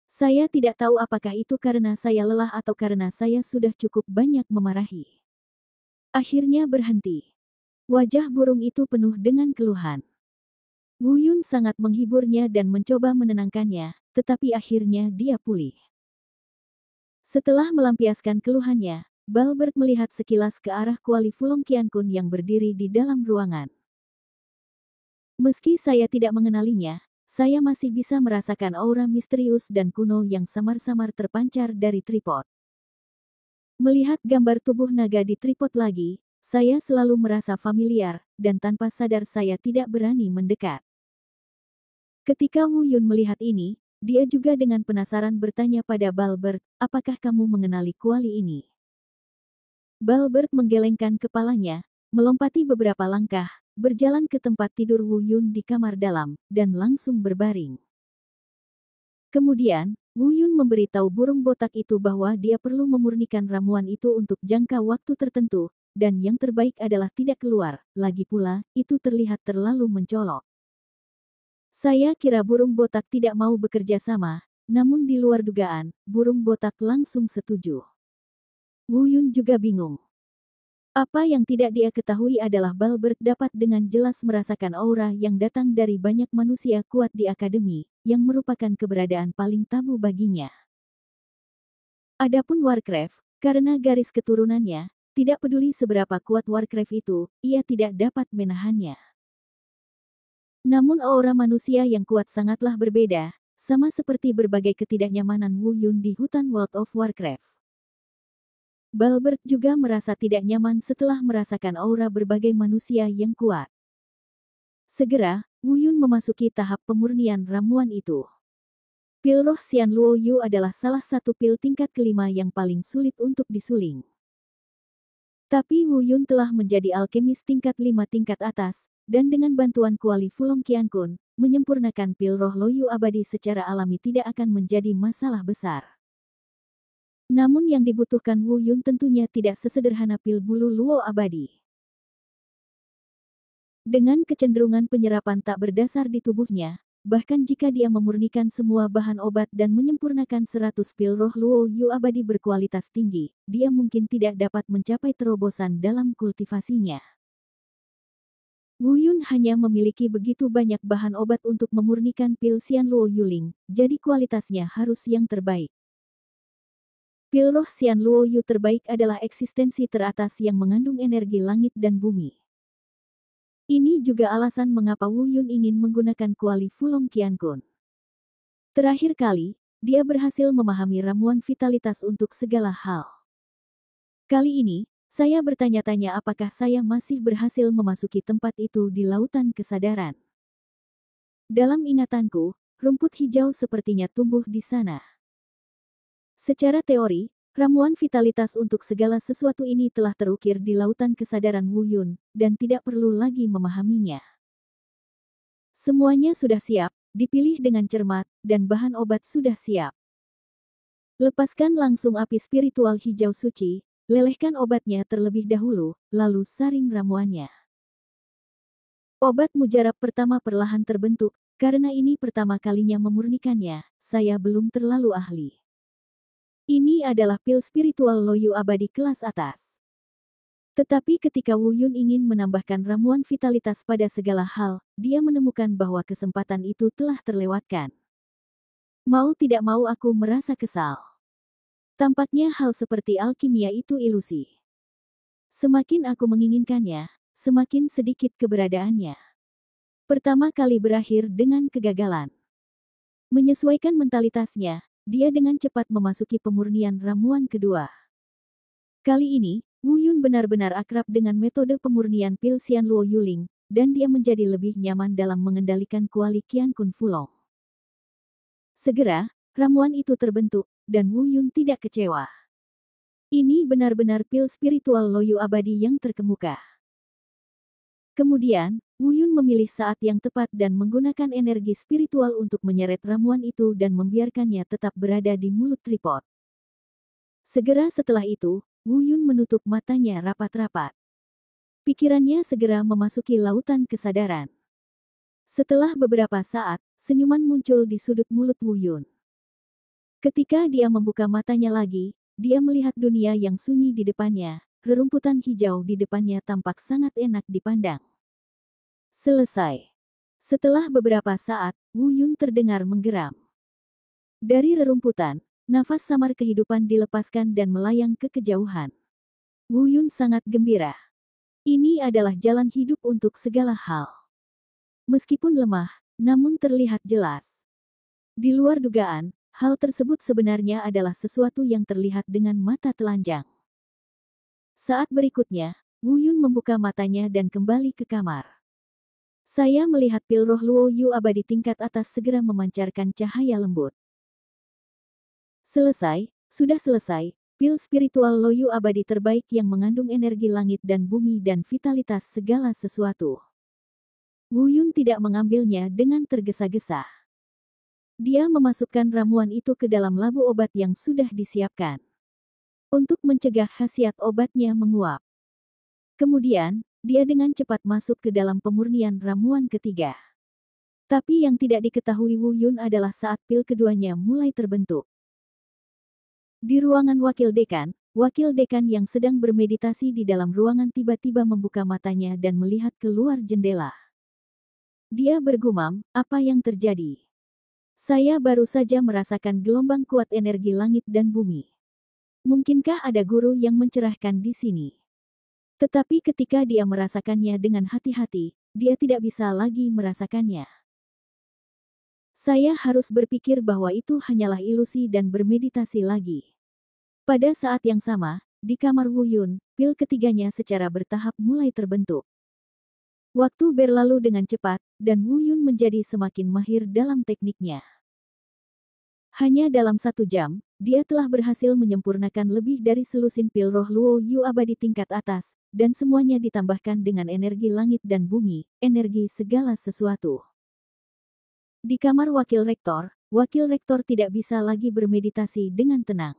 Saya tidak tahu apakah itu karena saya lelah atau karena saya sudah cukup banyak memarahi. Akhirnya berhenti. Wajah burung itu penuh dengan keluhan. Wu Yun sangat menghiburnya dan mencoba menenangkannya, tetapi akhirnya dia pulih. Setelah melampiaskan keluhannya, Balbert melihat sekilas ke arah Kuali Fulong Qiankun yang berdiri di dalam ruangan. Meski saya tidak mengenalinya, saya masih bisa merasakan aura misterius dan kuno yang samar-samar terpancar dari tripod. Melihat gambar tubuh naga di tripod lagi, saya selalu merasa familiar, dan tanpa sadar saya tidak berani mendekat. Ketika Wu Yun melihat ini, dia juga dengan penasaran bertanya pada Balbert, apakah kamu mengenali kuali ini? Balbert menggelengkan kepalanya, melompati beberapa langkah, berjalan ke tempat tidur Wu Yun di kamar dalam, dan langsung berbaring. Kemudian, Wu Yun memberitahu burung botak itu bahwa dia perlu memurnikan ramuan itu untuk jangka waktu tertentu, dan yang terbaik adalah tidak keluar, lagi pula, itu terlihat terlalu mencolok. Saya kira burung botak tidak mau bekerja sama, namun di luar dugaan, burung botak langsung setuju. Wu Yun juga bingung. Apa yang tidak dia ketahui adalah Balbert dapat dengan jelas merasakan aura yang datang dari banyak manusia kuat di akademi, yang merupakan keberadaan paling tabu baginya. Adapun Warcraft, karena garis keturunannya, tidak peduli seberapa kuat Warcraft itu, ia tidak dapat menahannya. Namun aura manusia yang kuat sangatlah berbeda, sama seperti berbagai ketidaknyamanan Wu Yun di hutan World of Warcraft. Balbert juga merasa tidak nyaman setelah merasakan aura berbagai manusia yang kuat. Segera, Wu Yun memasuki tahap pemurnian ramuan itu. Pil roh Xian Luo Yu adalah salah satu pil tingkat kelima yang paling sulit untuk disuling. Tapi Wu Yun telah menjadi alkemis tingkat 5 tingkat atas, dan dengan bantuan Kuali Fulong Qiankun, menyempurnakan pil roh Loyu abadi secara alami tidak akan menjadi masalah besar. Namun yang dibutuhkan Wu Yun tentunya tidak sesederhana pil bulu luo abadi. Dengan kecenderungan penyerapan tak berdasar di tubuhnya, bahkan jika dia memurnikan semua bahan obat dan menyempurnakan 100 pil roh luo yu abadi berkualitas tinggi, dia mungkin tidak dapat mencapai terobosan dalam kultivasinya. Wu Yun hanya memiliki begitu banyak bahan obat untuk memurnikan pil Xian Luo Yuling, jadi kualitasnya harus yang terbaik. Pil roh Xian Luo Yu terbaik adalah eksistensi teratas yang mengandung energi langit dan bumi. Ini juga alasan mengapa Wu Yun ingin menggunakan Kuali Fulong Qiankun. Terakhir kali, dia berhasil memahami ramuan vitalitas untuk segala hal. Kali ini, saya bertanya-tanya apakah saya masih berhasil memasuki tempat itu di lautan kesadaran. Dalam ingatanku, rumput hijau sepertinya tumbuh di sana. Secara teori, Ramuan vitalitas untuk segala sesuatu ini telah terukir di lautan kesadaran Wu Yun, dan tidak perlu lagi memahaminya. Semuanya sudah siap, dipilih dengan cermat, dan bahan obat sudah siap. Lepaskan langsung api spiritual hijau suci, lelehkan obatnya terlebih dahulu, lalu saring ramuannya. Obat mujarab pertama perlahan terbentuk, karena ini pertama kalinya memurnikannya, saya belum terlalu ahli. Ini adalah pil spiritual loyu abadi kelas atas. Tetapi ketika Wu Yun ingin menambahkan ramuan vitalitas pada segala hal, dia menemukan bahwa kesempatan itu telah terlewatkan. Mau tidak mau aku merasa kesal. Tampaknya hal seperti alkimia itu ilusi. Semakin aku menginginkannya, semakin sedikit keberadaannya. Pertama kali berakhir dengan kegagalan. Menyesuaikan mentalitasnya, dia dengan cepat memasuki pemurnian ramuan kedua. Kali ini, Wu Yun benar-benar akrab dengan metode pemurnian pil Xian Luo Yuling, dan dia menjadi lebih nyaman dalam mengendalikan kuali Qian Kun Fulong. Segera, ramuan itu terbentuk, dan Wu Yun tidak kecewa. Ini benar-benar pil spiritual loyu abadi yang terkemuka. Kemudian, Wu Yun memilih saat yang tepat dan menggunakan energi spiritual untuk menyeret ramuan itu dan membiarkannya tetap berada di mulut tripod. Segera setelah itu, Wu Yun menutup matanya rapat-rapat. Pikirannya segera memasuki lautan kesadaran. Setelah beberapa saat, senyuman muncul di sudut mulut Wu Yun. Ketika dia membuka matanya lagi, dia melihat dunia yang sunyi di depannya. Rerumputan hijau di depannya tampak sangat enak dipandang. Selesai. Setelah beberapa saat, Wu Yun terdengar menggeram. Dari rerumputan, nafas samar kehidupan dilepaskan dan melayang ke kejauhan. Wu Yun sangat gembira. Ini adalah jalan hidup untuk segala hal. Meskipun lemah, namun terlihat jelas. Di luar dugaan, hal tersebut sebenarnya adalah sesuatu yang terlihat dengan mata telanjang. Saat berikutnya, Wu Yun membuka matanya dan kembali ke kamar. Saya melihat pil roh Luo Yu abadi tingkat atas segera memancarkan cahaya lembut. Selesai, sudah selesai, pil spiritual Loyu abadi terbaik yang mengandung energi langit dan bumi dan vitalitas segala sesuatu. Wu Yun tidak mengambilnya dengan tergesa-gesa. Dia memasukkan ramuan itu ke dalam labu obat yang sudah disiapkan. Untuk mencegah khasiat obatnya menguap. Kemudian, dia dengan cepat masuk ke dalam pemurnian ramuan ketiga. Tapi yang tidak diketahui Wu Yun adalah saat pil keduanya mulai terbentuk. Di ruangan wakil dekan yang sedang bermeditasi di dalam ruangan tiba-tiba membuka matanya dan melihat keluar jendela. Dia bergumam, apa yang terjadi? Saya baru saja merasakan gelombang kuat energi langit dan bumi. Mungkinkah ada guru yang mencerahkan di sini? Tetapi ketika dia merasakannya dengan hati-hati, dia tidak bisa lagi merasakannya. Saya harus berpikir bahwa itu hanyalah ilusi dan bermeditasi lagi. Pada saat yang sama, di kamar Wu Yun, pil ketiganya secara bertahap mulai terbentuk. Waktu berlalu dengan cepat, dan Wu Yun menjadi semakin mahir dalam tekniknya. Hanya dalam 1 jam, dia telah berhasil menyempurnakan lebih dari selusin pil roh Luo Yu abadi tingkat atas, dan semuanya ditambahkan dengan energi langit dan bumi, energi segala sesuatu. Di kamar wakil rektor tidak bisa lagi bermeditasi dengan tenang.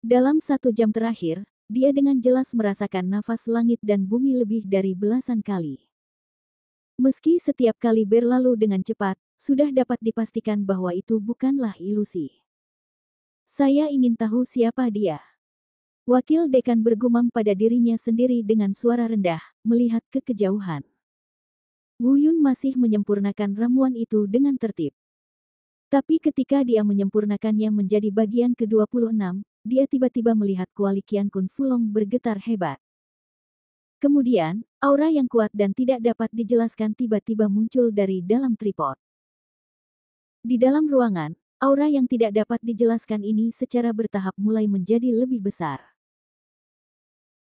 Dalam 1 jam terakhir, dia dengan jelas merasakan nafas langit dan bumi lebih dari belasan kali. Meski setiap kali berlalu dengan cepat, sudah dapat dipastikan bahwa itu bukanlah ilusi. Saya ingin tahu siapa dia. Wakil dekan bergumam pada dirinya sendiri dengan suara rendah, melihat ke kejauhan. Wu Yun masih menyempurnakan ramuan itu dengan tertib. Tapi ketika dia menyempurnakannya menjadi bagian ke-26, dia tiba-tiba melihat kuali Qian Kun Fulong bergetar hebat. Kemudian, aura yang kuat dan tidak dapat dijelaskan tiba-tiba muncul dari dalam tripod. Di dalam ruangan, aura yang tidak dapat dijelaskan ini secara bertahap mulai menjadi lebih besar.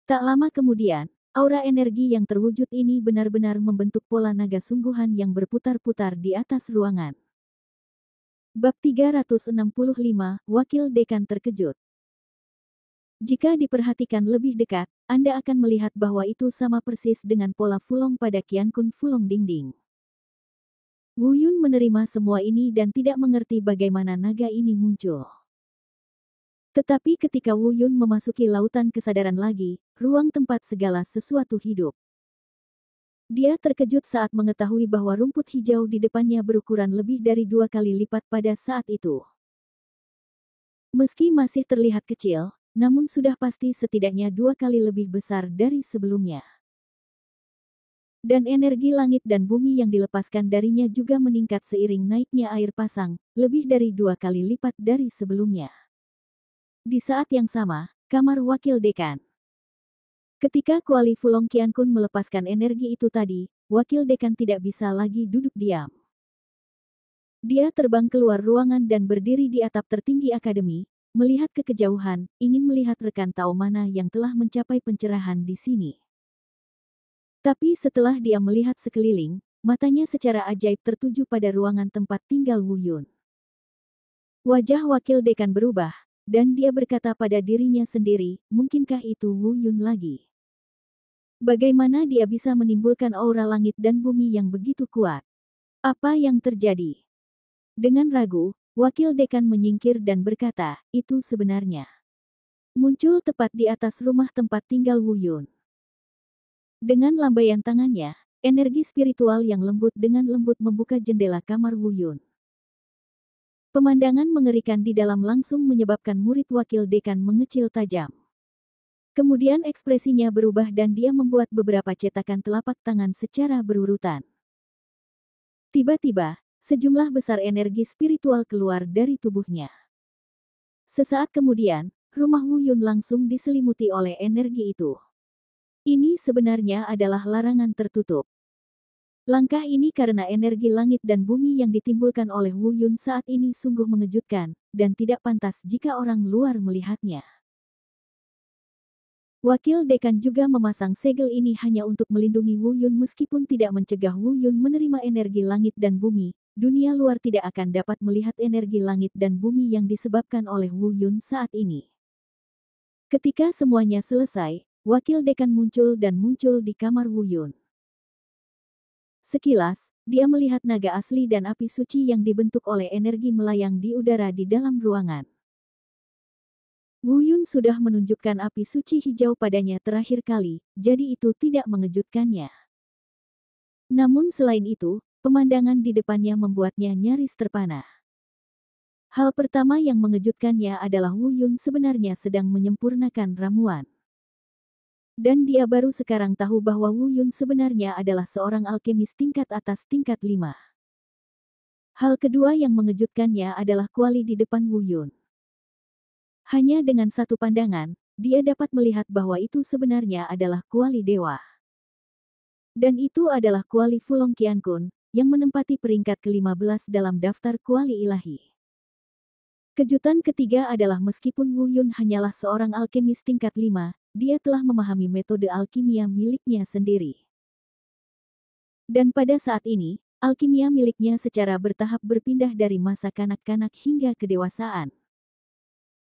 Tak lama kemudian, aura energi yang terwujud ini benar-benar membentuk pola naga sungguhan yang berputar-putar di atas ruangan. Bab 365, Wakil Dekan terkejut. Jika diperhatikan lebih dekat, Anda akan melihat bahwa itu sama persis dengan pola Fulong pada Qiankun Fulong Dingding. Wu Yun menerima semua ini dan tidak mengerti bagaimana naga ini muncul. Tetapi ketika Wu Yun memasuki lautan kesadaran lagi, ruang tempat segala sesuatu hidup. Dia terkejut saat mengetahui bahwa rumput hijau di depannya berukuran lebih dari 2 kali lipat pada saat itu. Meski masih terlihat kecil, namun sudah pasti setidaknya 2 kali lebih besar dari sebelumnya. Dan energi langit dan bumi yang dilepaskan darinya juga meningkat seiring naiknya air pasang, lebih dari 2 kali lipat dari sebelumnya. Di saat yang sama, kamar wakil dekan. Ketika Kuali Fulong Qiankun melepaskan energi itu tadi, wakil dekan tidak bisa lagi duduk diam. Dia terbang keluar ruangan dan berdiri di atap tertinggi akademi, melihat ke kejauhan, ingin melihat rekan Tao mana yang telah mencapai pencerahan di sini. Tapi setelah dia melihat sekeliling, matanya secara ajaib tertuju pada ruangan tempat tinggal Wu Yun. Wajah wakil dekan berubah, dan dia berkata pada dirinya sendiri, mungkinkah itu Wu Yun lagi? Bagaimana dia bisa menimbulkan aura langit dan bumi yang begitu kuat? Apa yang terjadi? Dengan ragu, wakil dekan menyingkir dan berkata, itu sebenarnya muncul tepat di atas rumah tempat tinggal Wu Yun. Dengan lambaian tangannya, energi spiritual yang lembut dengan lembut membuka jendela kamar Wu Yun. Pemandangan mengerikan di dalam langsung menyebabkan murid wakil dekan mengecil tajam. Kemudian ekspresinya berubah dan dia membuat beberapa cetakan telapak tangan secara berurutan. Tiba-tiba, sejumlah besar energi spiritual keluar dari tubuhnya. Sesaat kemudian, rumah Wu Yun langsung diselimuti oleh energi itu. Ini sebenarnya adalah larangan tertutup. Langkah ini karena energi langit dan bumi yang ditimbulkan oleh Wu Yun saat ini sungguh mengejutkan, dan tidak pantas jika orang luar melihatnya. Wakil dekan juga memasang segel ini hanya untuk melindungi Wu Yun meskipun tidak mencegah Wu Yun menerima energi langit dan bumi. Dunia luar tidak akan dapat melihat energi langit dan bumi yang disebabkan oleh Wu Yun saat ini. Ketika semuanya selesai, wakil dekan muncul di kamar Wu Yun. Sekilas, dia melihat naga asli dan api suci yang dibentuk oleh energi melayang di udara di dalam ruangan. Wu Yun sudah menunjukkan api suci hijau padanya terakhir kali, jadi itu tidak mengejutkannya. Namun selain itu, pemandangan di depannya membuatnya nyaris terpana. Hal pertama yang mengejutkannya adalah Wu Yun sebenarnya sedang menyempurnakan ramuan. Dan dia baru sekarang tahu bahwa Wu Yun sebenarnya adalah seorang alkemis tingkat atas tingkat 5. Hal kedua yang mengejutkannya adalah kuali di depan Wu Yun. Hanya dengan satu pandangan, dia dapat melihat bahwa itu sebenarnya adalah kuali dewa. Dan itu adalah kuali Fulong Qiankun, yang menempati peringkat ke-15 dalam daftar kuali ilahi. Kejutan ketiga adalah meskipun Wu Yun hanyalah seorang alkemis tingkat 5, dia telah memahami metode alkimia miliknya sendiri. Dan pada saat ini, alkimia miliknya secara bertahap berpindah dari masa kanak-kanak hingga kedewasaan.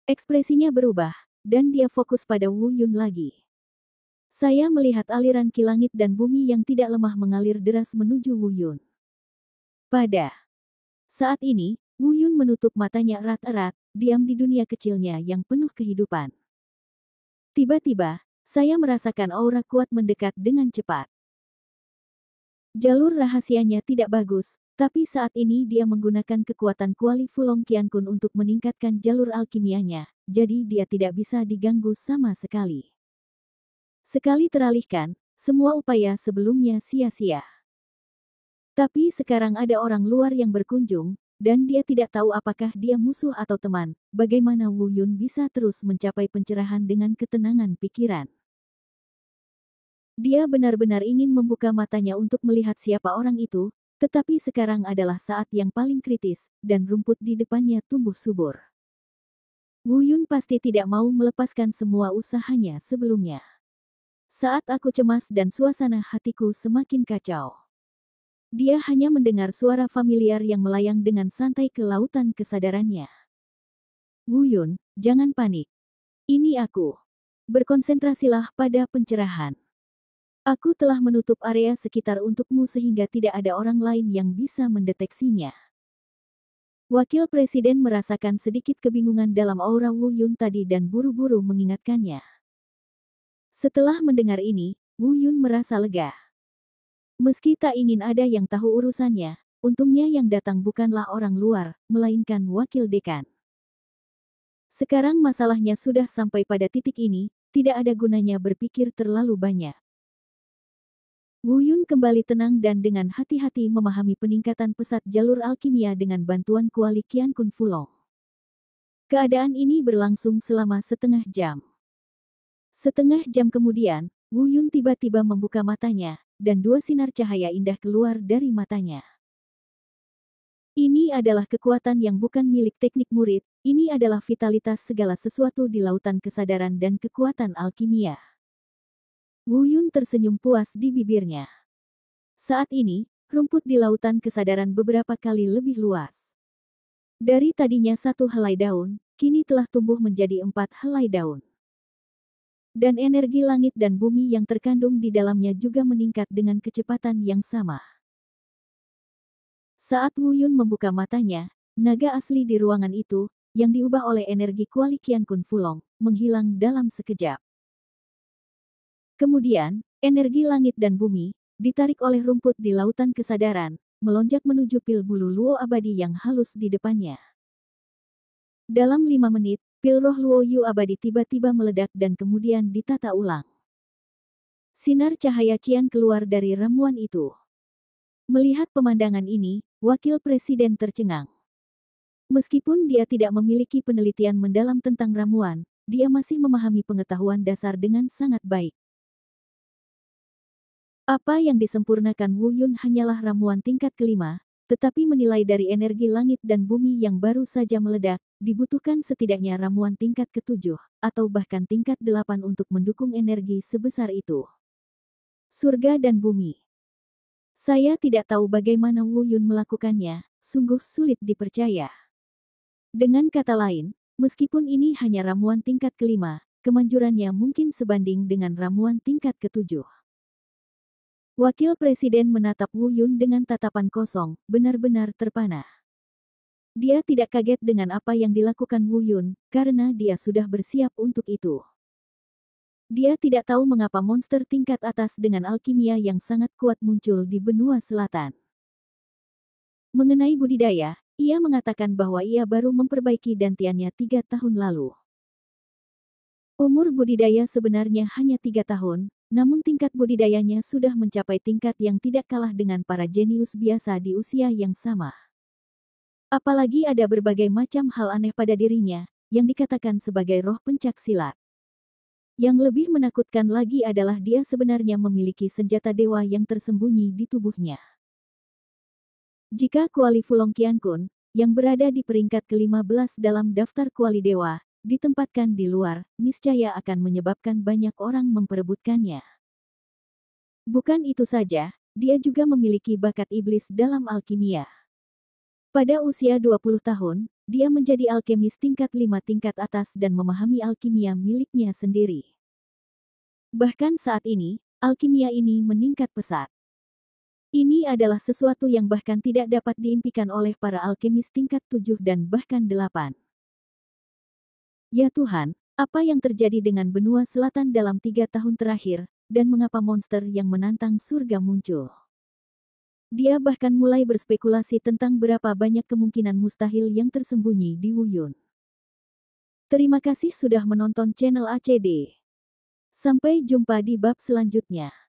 Ekspresinya berubah, dan dia fokus pada Wu Yun lagi. Saya melihat aliran ki langit dan bumi yang tidak lemah mengalir deras menuju Wu Yun. Pada saat ini, Wu Yun menutup matanya erat-erat, diam di dunia kecilnya yang penuh kehidupan. Tiba-tiba, saya merasakan aura kuat mendekat dengan cepat. Jalur rahasianya tidak bagus, tapi saat ini dia menggunakan kekuatan kuali Fulong Qiankun untuk meningkatkan jalur alkimianya, jadi dia tidak bisa diganggu sama sekali. Sekali teralihkan, semua upaya sebelumnya sia-sia. Tapi sekarang ada orang luar yang berkunjung, dan dia tidak tahu apakah dia musuh atau teman. Bagaimana Wu Yun bisa terus mencapai pencerahan dengan ketenangan pikiran? Dia benar-benar ingin membuka matanya untuk melihat siapa orang itu, tetapi sekarang adalah saat yang paling kritis, dan rumput di depannya tumbuh subur. Wu Yun pasti tidak mau melepaskan semua usahanya sebelumnya. Saat aku cemas dan suasana hatiku semakin kacau. Dia hanya mendengar suara familiar yang melayang dengan santai ke lautan kesadarannya. Wu Yun, jangan panik. Ini aku. Berkonsentrasilah pada pencerahan. Aku telah menutup area sekitar untukmu sehingga tidak ada orang lain yang bisa mendeteksinya. Wakil Presiden merasakan sedikit kebingungan dalam aura Wu Yun tadi dan buru-buru mengingatkannya. Setelah mendengar ini, Wu Yun merasa lega. Meski tak ingin ada yang tahu urusannya, untungnya yang datang bukanlah orang luar, melainkan wakil dekan. Sekarang masalahnya sudah sampai pada titik ini, tidak ada gunanya berpikir terlalu banyak. Wu Yun kembali tenang dan dengan hati-hati memahami peningkatan pesat jalur alkimia dengan bantuan kuali Qian Kun Fulong. Keadaan ini berlangsung selama setengah jam. Setengah jam kemudian, Wu Yun tiba-tiba membuka matanya, dan dua sinar cahaya indah keluar dari matanya. Ini adalah kekuatan yang bukan milik teknik murid, ini adalah vitalitas segala sesuatu di lautan kesadaran dan kekuatan alkimia. Wu Yun tersenyum puas di bibirnya. Saat ini, rumput di lautan kesadaran beberapa kali lebih luas. Dari tadinya 1 helai daun, kini telah tumbuh menjadi 4 helai daun. Dan energi langit dan bumi yang terkandung di dalamnya juga meningkat dengan kecepatan yang sama. Saat Wu Yun membuka matanya, naga asli di ruangan itu, yang diubah oleh energi kuali Qian Kun Fulong, menghilang dalam sekejap. Kemudian, energi langit dan bumi, ditarik oleh rumput di lautan kesadaran, melonjak menuju pil bulu luo abadi yang halus di depannya. Dalam 5 menit, pil roh luo yu abadi tiba-tiba meledak dan kemudian ditata ulang. Sinar cahaya cian keluar dari ramuan itu. Melihat pemandangan ini, wakil presiden tercengang. Meskipun dia tidak memiliki penelitian mendalam tentang ramuan, dia masih memahami pengetahuan dasar dengan sangat baik. Apa yang disempurnakan Wu Yun hanyalah ramuan tingkat kelima, tetapi menilai dari energi langit dan bumi yang baru saja meledak, dibutuhkan setidaknya ramuan tingkat ke-7, atau bahkan tingkat 8 untuk mendukung energi sebesar itu. Surga dan bumi. Saya tidak tahu bagaimana Wu Yun melakukannya, sungguh sulit dipercaya. Dengan kata lain, meskipun ini hanya ramuan tingkat kelima, kemanjurannya mungkin sebanding dengan ramuan tingkat ke-7. Wakil Presiden menatap Wu Yun dengan tatapan kosong, benar-benar terpana. Dia tidak kaget dengan apa yang dilakukan Wu Yun, karena dia sudah bersiap untuk itu. Dia tidak tahu mengapa monster tingkat atas dengan alkimia yang sangat kuat muncul di benua selatan. Mengenai budidaya, ia mengatakan bahwa ia baru memperbaiki dantiannya 3 tahun lalu. Umur budidaya sebenarnya hanya 3 tahun, namun tingkat budidayanya sudah mencapai tingkat yang tidak kalah dengan para jenius biasa di usia yang sama. Apalagi ada berbagai macam hal aneh pada dirinya, yang dikatakan sebagai roh pencak silat. Yang lebih menakutkan lagi adalah dia sebenarnya memiliki senjata dewa yang tersembunyi di tubuhnya. Jika kuali Fulong Qian Kun, yang berada di peringkat ke-15 dalam daftar kuali dewa, ditempatkan di luar, niscaya akan menyebabkan banyak orang memperebutkannya. Bukan itu saja, dia juga memiliki bakat iblis dalam alkimia. Pada usia 20 tahun, dia menjadi alkemis tingkat 5 tingkat atas dan memahami alkimia miliknya sendiri. Bahkan saat ini, alkimia ini meningkat pesat. Ini adalah sesuatu yang bahkan tidak dapat diimpikan oleh para alkemis tingkat 7 dan bahkan 8. Ya Tuhan, apa yang terjadi dengan benua selatan dalam 3 tahun terakhir, dan mengapa monster yang menantang surga muncul? Dia bahkan mulai berspekulasi tentang berapa banyak kemungkinan mustahil yang tersembunyi di Wu Yun. Terima kasih sudah menonton channel ACD. Sampai jumpa di bab selanjutnya.